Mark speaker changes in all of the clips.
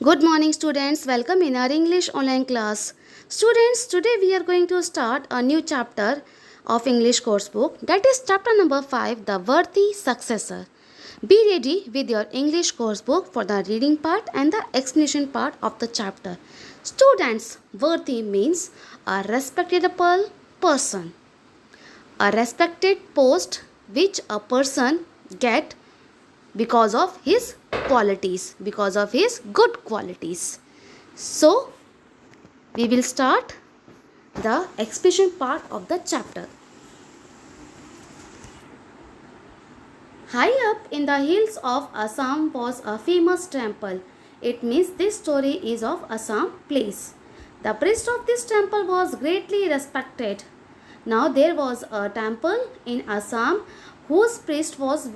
Speaker 1: Good morning, students. Welcome in our English online class. Students, today we are going to start a new chapter of English course book, that is chapter number 5, The Worthy Successor. Be ready with your English course book for the reading part and the explanation part of the chapter. Students, worthy means a respectable person, a respected post which a person get because of his qualities, because of his good qualities. So we will start the expression part of the chapter. High up in the hills of Assam was a famous temple. It means this story is of Assam place. The priest of this temple was greatly respected. Now there was a temple in Assam whose priest was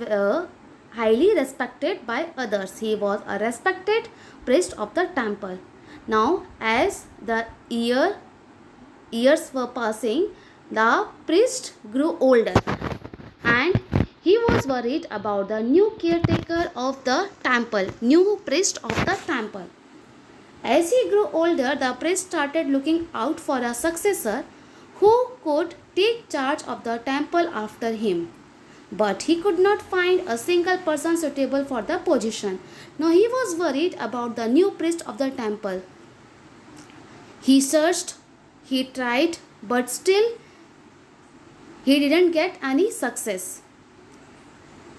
Speaker 1: highly respected by others. He was a respected priest of the temple. Now as the years were passing, the priest grew older and he was worried about the new caretaker of the temple, new priest of the temple. As he grew older, the priest started looking out for a successor who could take charge of the temple after him. But he could not find a single person suitable for the position. Now he was worried about the new priest of the temple. He searched, he tried, but still he didn't get any success.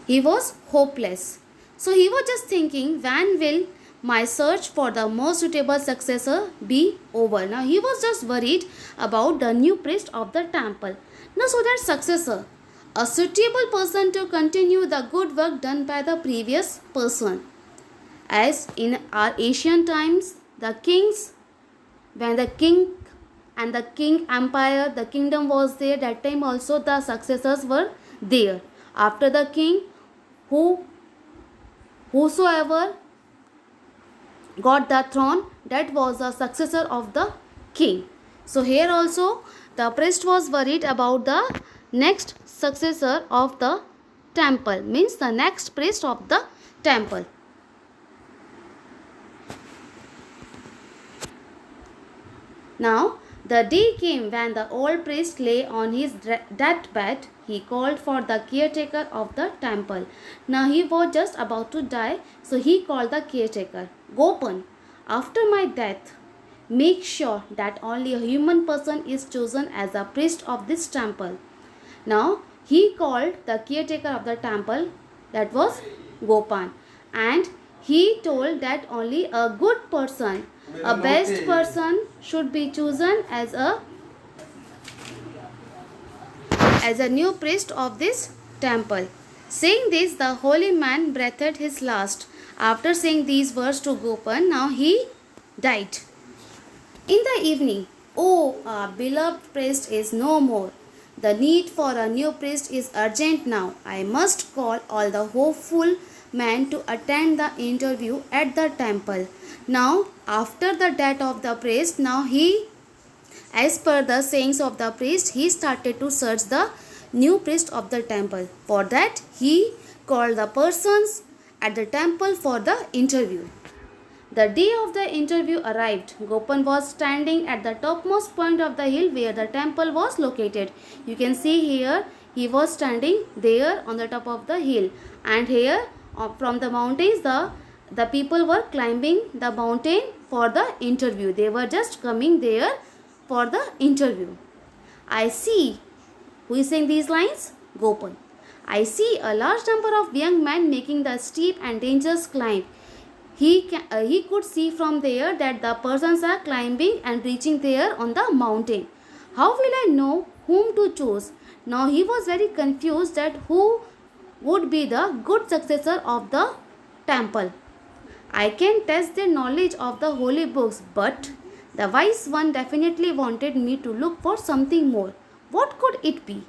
Speaker 1: He was hopeless. So he was just thinking, when will my search for the most suitable successor be over? Now he was just worried about the new priest of the temple. Now so that successor, a suitable person to continue the good work done by the previous person. As in our ancient times, the kings, when the king and the king empire, the kingdom was there, that time also the successors were there. After the king, whosoever got the throne, that was the successor of the king. So here also the priest was worried about the next successor of the temple, means the next priest of the temple. Now the day came when the old priest lay on his deathbed. He called for the caretaker of the temple. Now he was just about to die, so he called the caretaker. Gopan, after my death, make sure that only a human person is chosen as a priest of this temple. Now he called the caretaker of the temple, that was Gopan, and he told that only a good person, a best person should be chosen as a new priest of this temple. Saying this, the holy man breathed his last. After saying these words to Gopan, now he died. In the evening, oh, our beloved priest is no more. The need for a new priest is urgent now. I must call all the hopeful men to attend the interview at the temple. Now, after the death of the priest, now he, as per the sayings of the priest, he started to search the new priest of the temple. For that, he called the persons at the temple for the interview. The day of the interview arrived. Gopan was standing at the topmost point of the hill where the temple was located. You can see here he was standing there on the top of the hill, and here from the mountains the people were climbing the mountain for the interview. They were just coming there for the interview. I see. Who is saying these lines? Gopan. I see a large number of young men making the steep and dangerous climb. He could see from there that the persons are climbing and reaching there on the mountain. How will I know whom to choose? Now he was very confused that who would be the good successor of the temple. I can test their knowledge of the holy books, but the wise one definitely wanted me to look for something more. What could it be?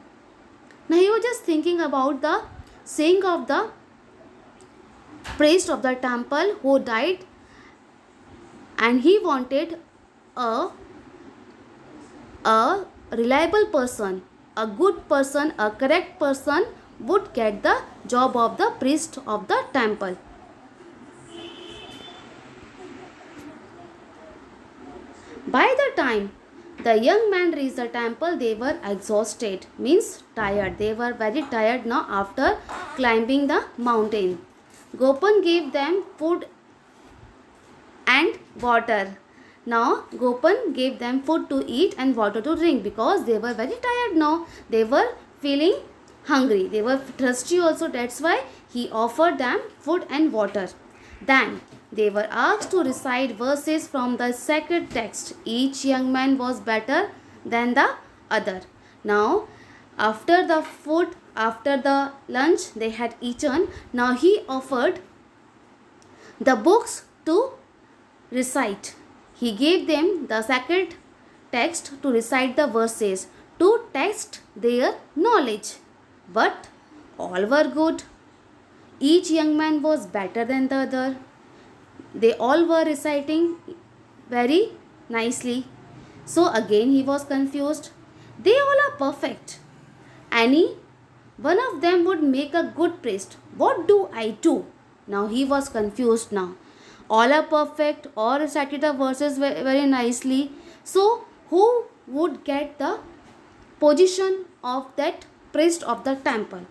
Speaker 1: Now he was just thinking about the saying of the priest of the temple who died, and he wanted a reliable person, a good person, a correct person would get the job of the priest of the temple. By the time the young man reached the temple, they were exhausted, means tired. They were very tired now after climbing the mountain. Gopan gave them food and water. Now Gopan gave them food to eat and water to drink because they were very tired now. They were feeling hungry. They were thirsty also. That's why he offered them food and water. Then they were asked to recite verses from the sacred text. Each young man was better than the other. Now, after the food, after the lunch they had eaten, now he offered the books to recite. He gave them the sacred text to recite the verses, to test their knowledge. But all were good. Each young man was better than the other. They all were reciting very nicely. So again he was confused. They all are perfect. Any one of them would make a good priest. What do I do? Now he was confused now. All are perfect, all recited the verses very nicely. So who would get the position of that priest of the temple?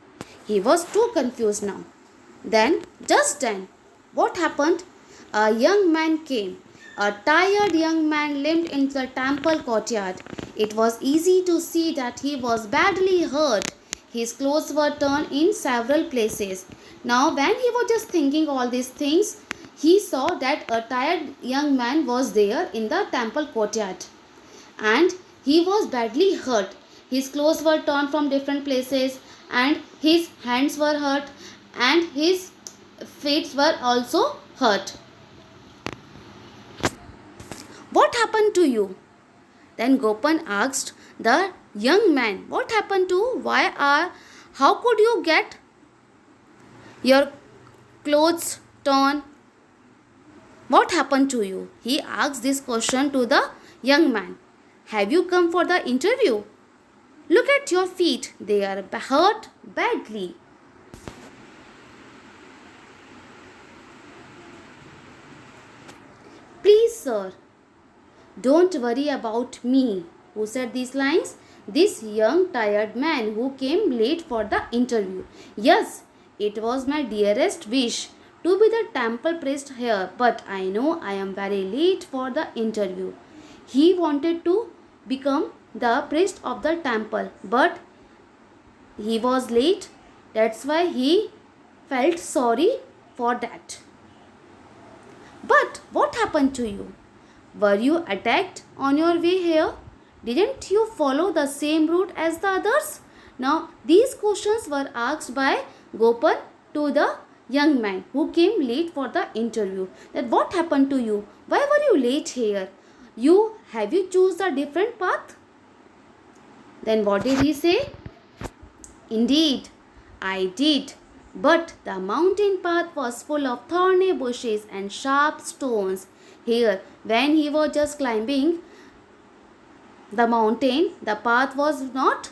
Speaker 1: He was too confused now. Just then, what happened? A young man came. A tired young man limped into the temple courtyard. It was easy to see that he was badly hurt. His clothes were torn in several places. Now, when he was just thinking all these things, he saw that a tired young man was there in the temple courtyard. And he was badly hurt. His clothes were torn from different places, and his hands were hurt, and his feet were also hurt. What happened to you? Then Gopan asked the young man, what happened to? How could you get your clothes torn? What happened to you? He asked this question to the young man. Have you come for the interview? Look at your feet. They are hurt badly. Please, sir, don't worry about me. Who said these lines? This young tired man who came late for the interview. Yes, it was my dearest wish to be the temple priest here, but I know I am very late for the interview. He wanted to become the priest of the temple, but he was late. That's why he felt sorry for that. But what happened to you? Were you attacked on your way here? Didn't you follow the same route as the others? Now, these questions were asked by Gopan to the young man who came late for the interview. That what happened to you? Why were you late here? Have you choose a different path? Then what did he say? Indeed, I did. But the mountain path was full of thorny bushes and sharp stones. Here, when he was just climbing the mountain, the path was not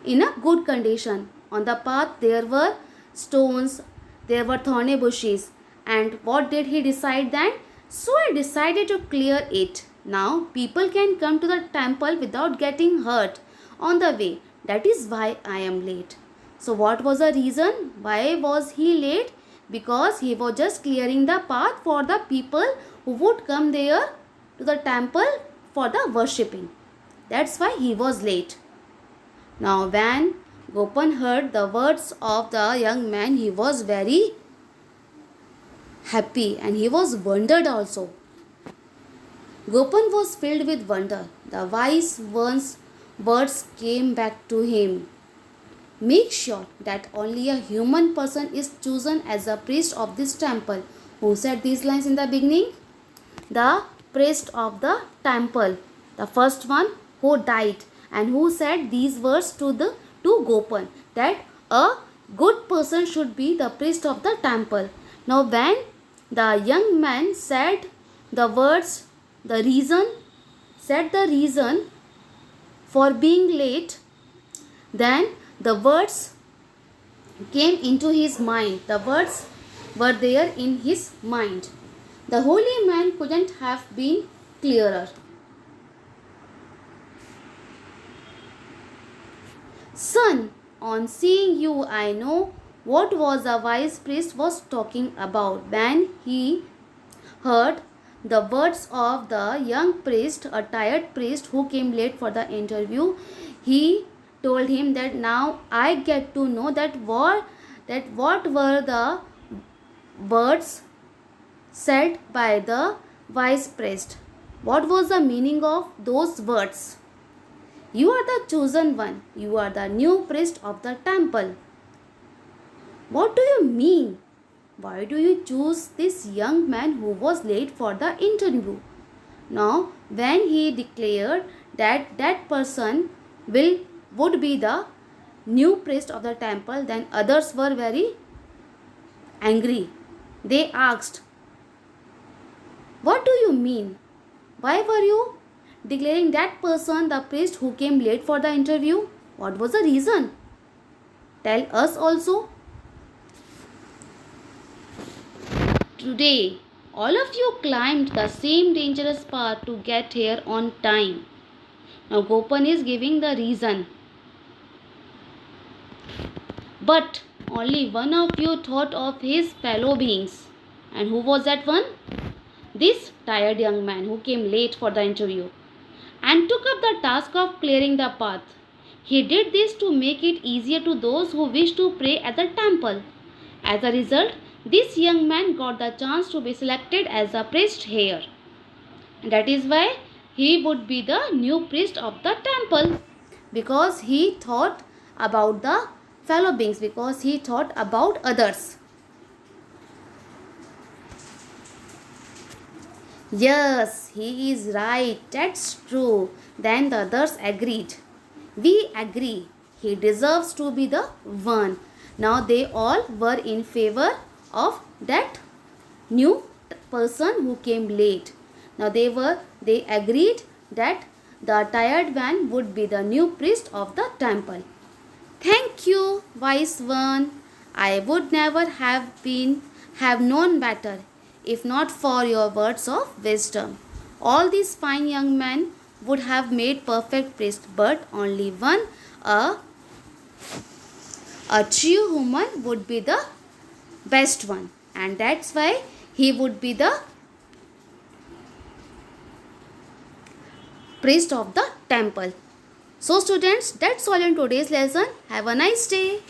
Speaker 1: in a good condition. On the path, there were stones, there were thorny bushes. And what did he decide then? So I decided to clear it. Now, people can come to the temple without getting hurt on the way. That is why I am late. So what was the reason? Why was he late? Because he was just clearing the path for the people who would come there to the temple for the worshipping. That's why he was late. Now when Gopan heard the words of the young man, he was very happy and he was wondered also. Gopan was filled with wonder. The wise one's words came back to him. Make sure that only a human person is chosen as a priest of this temple. Who said these lines in the beginning? The priest of the temple. The first one who died and who said these words to Gopan, that a good person should be the priest of the temple. Now when the young man said the words, the reason for being late, then the words came into his mind. The words were there in his mind. The holy man couldn't have been clearer. Son, on seeing you, I know what was the wise priest was talking about. When he heard the words of the young priest, a tired priest who came late for the interview, he told him that now I get to know what were the words said by the wise priest. What was the meaning of those words? You are the chosen one. You are the new priest of the temple. What do you mean? Why do you choose this young man who was late for the interview? Now, when he declared that that person would be the new priest of the temple, then others were very angry. They asked, what do you mean? Why were you declaring that person the priest who came late for the interview? What was the reason? Tell us also. Today, all of you climbed the same dangerous path to get here on time. Now Gopan is giving the reason. But only one of you thought of his fellow beings. And who was that one? This tired young man who came late for the interview and took up the task of clearing the path. He did this to make it easier to those who wish to pray at the temple. As a result, this young man got the chance to be selected as a priest here. And that is why he would be the new priest of the temple. Because he thought about the fellow beings, because he thought about others. Yes, he is right. That's true. Then the others agreed. We agree. He deserves to be the one. Now they all were in favor of that new person who came late. Now they agreed that the tired man would be the new priest of the temple. Thank you, wise one. I would never have known better if not for your words of wisdom. All these fine young men would have made perfect priests, but only one, a true human, would be the best one, and that's why he would be the priest of the temple. So students, that's all in today's lesson. Have a nice day.